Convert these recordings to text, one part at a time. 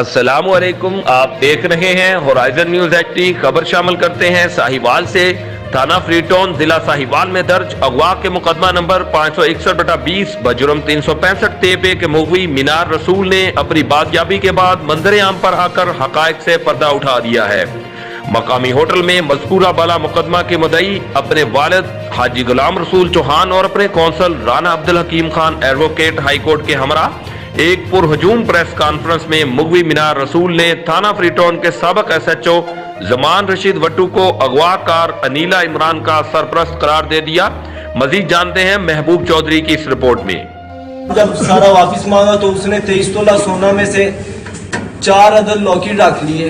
अस्सलामुअलैकुम, आप देख रहे हैं होराइजन न्यूज एचडी। खबर शामिल करते हैं साहिवाल से। थाना फ्रीटाउन जिला साहिवाल में दर्ज अगवा के मुकदमा नंबर 561/20 बजुर्म 365 तेबे के मुगवी मीनार रसूल ने अपनी बाजियाबी के बाद मंजर आम पर आकर हकायक से पर्दा उठा दिया है। मकामी होटल में मज़कूरा बाला मुकदमा के मुद्दई अपने वालिद हाजी गुलाम रसूल चौहान और अपने कौंसल राना अब्दुल हकीम खान एडवोकेट हाई कोर्ट के हमरा एक पुरहजूम प्रेस कॉन्फ्रेंस में मुगवी मीनार रसूल ने थाना फ्रीटाउन के साबिक SHO जमान रशीद वट्टू को अगवाकार अनीला इमरान का सरपरस्त करार दे दिया। मजीद जानते हैं महबूब चौधरी की इस रिपोर्ट में। जब सारा वापस मांगा तो उसने 23 तोला सोना में से 4 अदद लॉकेट रख लिए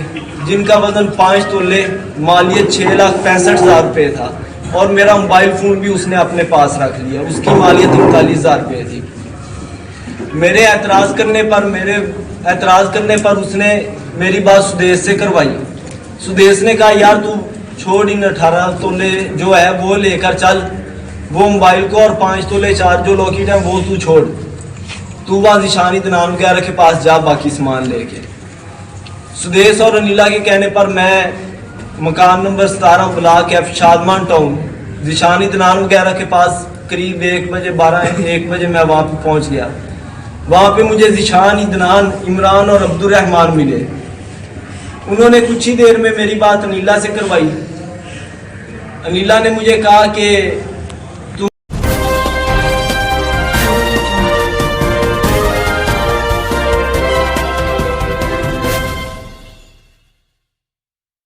जिनका वजन 5 तोले मालियत 6,65,000 रुपये था और मेरा मोबाइल फोन भी उसने अपने पास रख लिया, उसकी मालियत 39,000 रुपये थी। मेरे एतराज़ करने पर उसने मेरी बात सुदेश से करवाई। सुदेश ने कहा यार तू छोड़ इन 18 तोले जो है वो लेकर चल, वो मोबाइल को और 5 तोले 4 जो लॉकेट है वो तू छोड़, तू वहाँ ज़िशानी दनान वगैरह के पास जा बाकी सामान लेके। सुदेश और अनिला के कहने पर मैं मकान number 17 block F Shadman town ज़िशानी दनान वगैरह के पास करीब 1 बजे मैं वहाँ पे पहुँच गया। वहाँ पे मुझे ज़िशानी दनान इमरान और अब्दुल रहमान मिले। उन्होंने कुछ ही देर में मेरी बात अनिला से करवाई। अनिला ने मुझे कहा कि